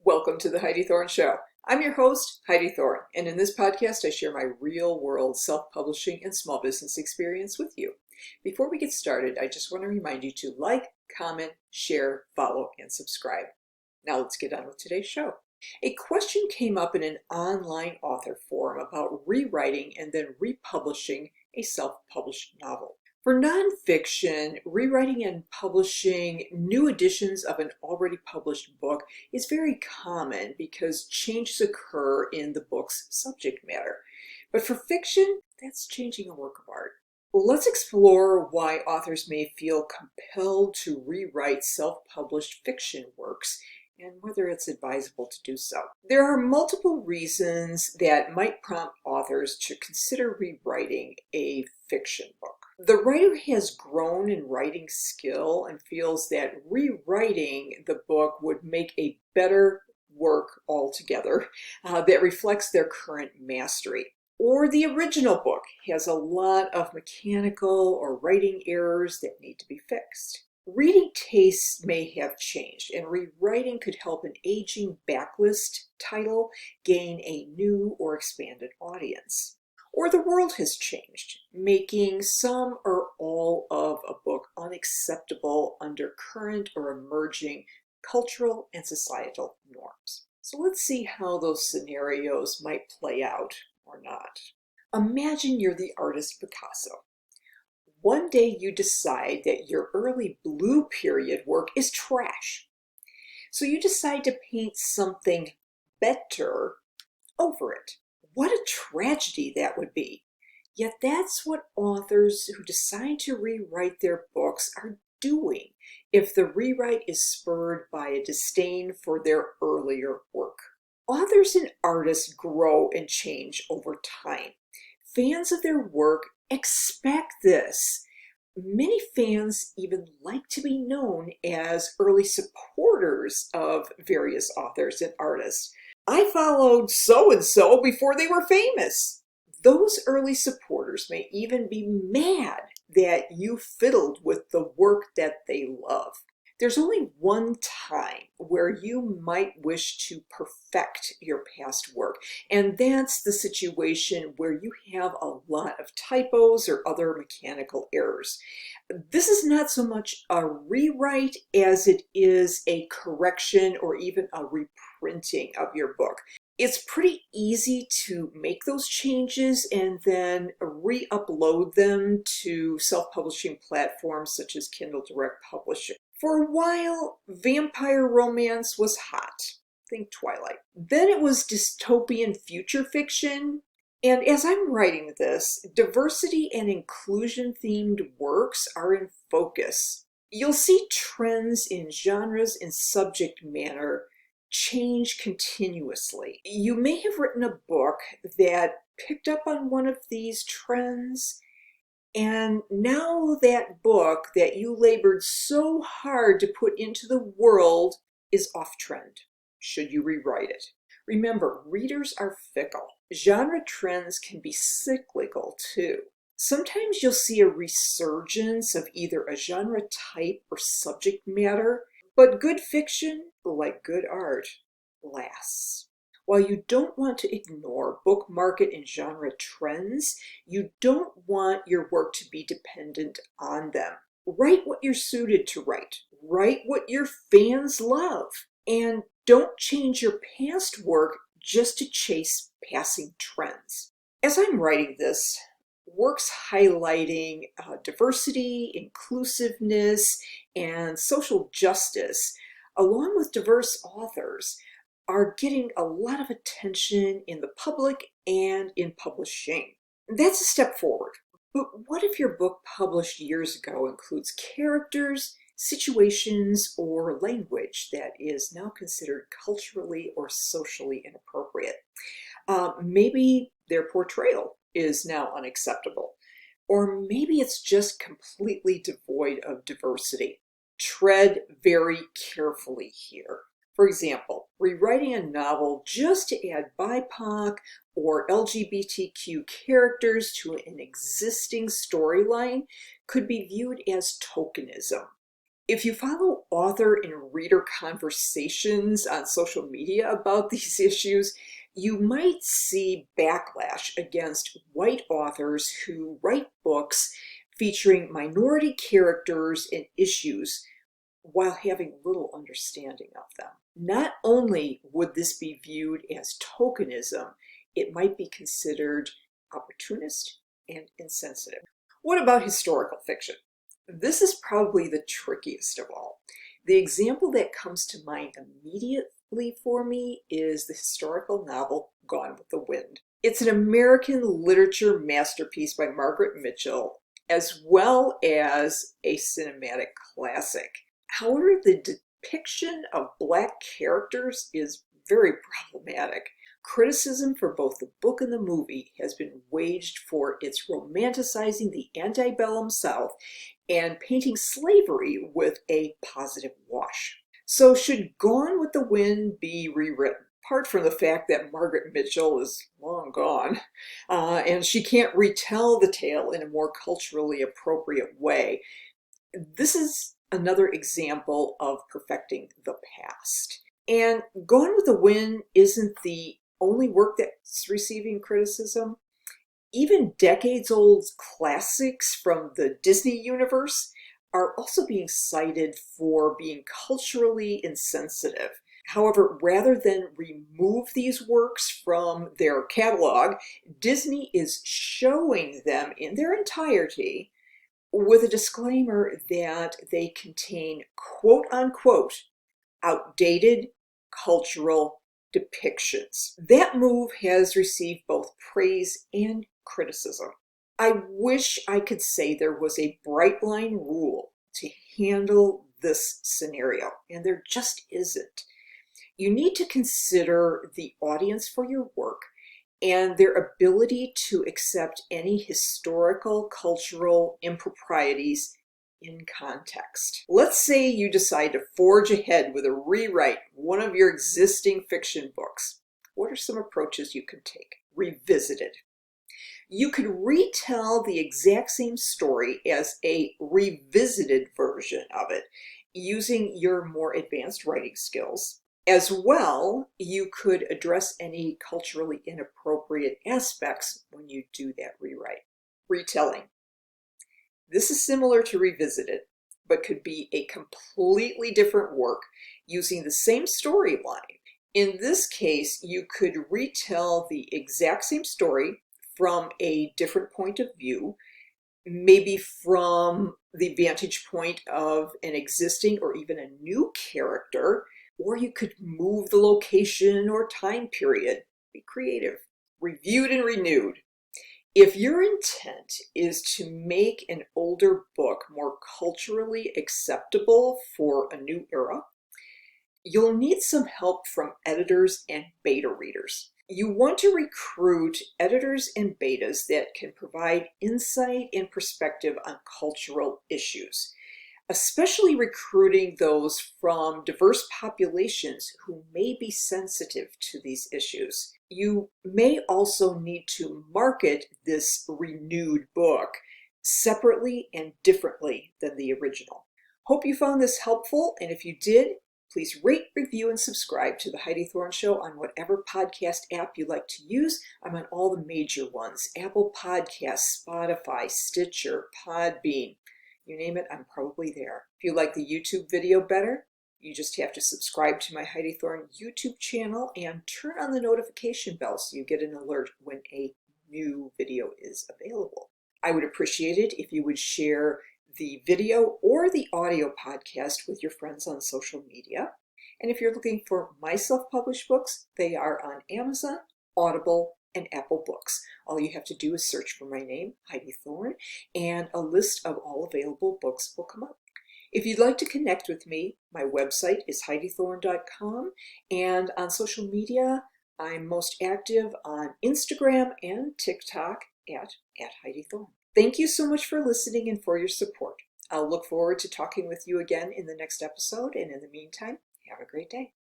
Welcome to the Heidi Thorne Show. I'm your host, Heidi Thorne, and in this podcast I share my real-world self-publishing and small business experience with you. Before we get started, I just want to remind you to like, comment, share, follow, and subscribe. Now let's get on with today's show. A question came up in an online author forum about rewriting and then republishing a self-published novel. For nonfiction, rewriting and publishing new editions of an already published book is very common because changes occur in the book's subject matter. But for fiction, that's changing a work of art. Let's explore why authors may feel compelled to rewrite self-published fiction works and whether it's advisable to do so. There are multiple reasons that might prompt authors to consider rewriting a fiction book. The writer has grown in writing skill and feels that rewriting the book would make a better work altogether that reflects their current mastery. Or the original book has a lot of mechanical or writing errors that need to be fixed. Reading tastes may have changed, and rewriting could help an aging backlist title gain a new or expanded audience. Or the world has changed, making some or all of a book unacceptable under current or emerging cultural and societal norms. So let's see how those scenarios might play out or not. Imagine you're the artist Picasso. One day you decide that your early blue period work is trash. So you decide to paint something better over it. What a tragedy that would be. Yet that's what authors who decide to rewrite their books are doing if the rewrite is spurred by a disdain for their earlier work. Authors and artists grow and change over time. Fans of their work expect this. Many fans even like to be known as early supporters of various authors and artists. I followed so-and-so before they were famous. Those early supporters may even be mad that you fiddled with the work that they love. There's only one time where you might wish to perfect your past work, and that's the situation where you have a lot of typos or other mechanical errors. This is not so much a rewrite as it is a correction or even a reprinting of your book. It's pretty easy to make those changes and then re-upload them to self-publishing platforms such as Kindle Direct Publishing. For a while, vampire romance was hot. Think Twilight. Then it was dystopian future fiction. And as I'm writing this, diversity and inclusion themed works are in focus. You'll see trends in genres and subject matter change continuously. You may have written a book that picked up on one of these trends, and now that book that you labored so hard to put into the world is off trend. Should you rewrite it? Remember, readers are fickle. Genre trends can be cyclical too. Sometimes you'll see a resurgence of either a genre type or subject matter, but good fiction, like good art, lasts. While you don't want to ignore book market and genre trends, you don't want your work to be dependent on them. Write what you're suited to write. Write what your fans love. And don't change your past work just to chase passing trends. As I'm writing this, works highlighting diversity, inclusiveness, and social justice, along with diverse authors, are getting a lot of attention in the public and in publishing. That's a step forward. But what if your book published years ago includes characters, situations, or language that is now considered culturally or socially inappropriate? Maybe their portrayal is now unacceptable. Or maybe it's just completely devoid of diversity. Tread very carefully here. For example, rewriting a novel just to add BIPOC or LGBTQ characters to an existing storyline could be viewed as tokenism. If you follow author and reader conversations on social media about these issues, you might see backlash against white authors who write books featuring minority characters and issues while having little understanding of them. Not only would this be viewed as tokenism, it might be considered opportunist and insensitive. What about historical fiction? This is probably the trickiest of all. The example that comes to mind immediately for me is the historical novel Gone with the Wind. It's an American literature masterpiece by Margaret Mitchell, as well as a cinematic classic. However, the depiction of Black characters is very problematic. Criticism for both the book and the movie has been waged for its romanticizing the antebellum South and painting slavery with a positive wash. So should Gone with the Wind be rewritten? Apart from the fact that Margaret Mitchell is long gone, and she can't retell the tale in a more culturally appropriate way, this is another example of perfecting the past. And Gone with the Wind isn't the only work that's receiving criticism. Even decades-old classics from the Disney universe are also being cited for being culturally insensitive. However, rather than remove these works from their catalog, Disney is showing them in their entirety with a disclaimer that they contain quote-unquote outdated cultural depictions. That move has received both praise and criticism. I wish I could say there was a bright line rule to handle this scenario, and there just isn't. You need to consider the audience for your work and their ability to accept any historical, cultural improprieties in context. Let's say you decide to forge ahead with a rewrite one of your existing fiction books. What are some approaches you could take? Revisited. You could retell the exact same story as a revisited version of it using your more advanced writing skills. As well, you could address any culturally inappropriate aspects when you do that rewrite. Retelling. This is similar to Revisited, but could be a completely different work using the same storyline. In this case, you could retell the exact same story from a different point of view, maybe from the vantage point of an existing or even a new character, or you could move the location or time period. Be creative. Reviewed and renewed. If your intent is to make an older book more culturally acceptable for a new era, you'll need some help from editors and beta readers. You want to recruit editors and betas that can provide insight and perspective on cultural issues, especially recruiting those from diverse populations who may be sensitive to these issues. You may also need to market this renewed book separately and differently than the original. Hope you found this helpful, and if you did, please rate, review, and subscribe to The Heidi Thorne Show on whatever podcast app you like to use. I'm on all the major ones: Apple Podcasts, Spotify, Stitcher, Podbean. You name it, I'm probably there. If you like the YouTube video better, you just have to subscribe to my Heidi Thorne YouTube channel and turn on the notification bell so you get an alert when a new video is available. I would appreciate it if you would share the video or the audio podcast with your friends on social media. And if you're looking for my self-published books, they are on Amazon, Audible, and Apple Books. All you have to do is search for my name, Heidi Thorne, and a list of all available books will come up. If you'd like to connect with me, my website is HeidiThorne.com, and on social media, I'm most active on Instagram and TikTok at Heidi Thorne. Thank you so much for listening and for your support. I'll look forward to talking with you again in the next episode, and in the meantime, have a great day.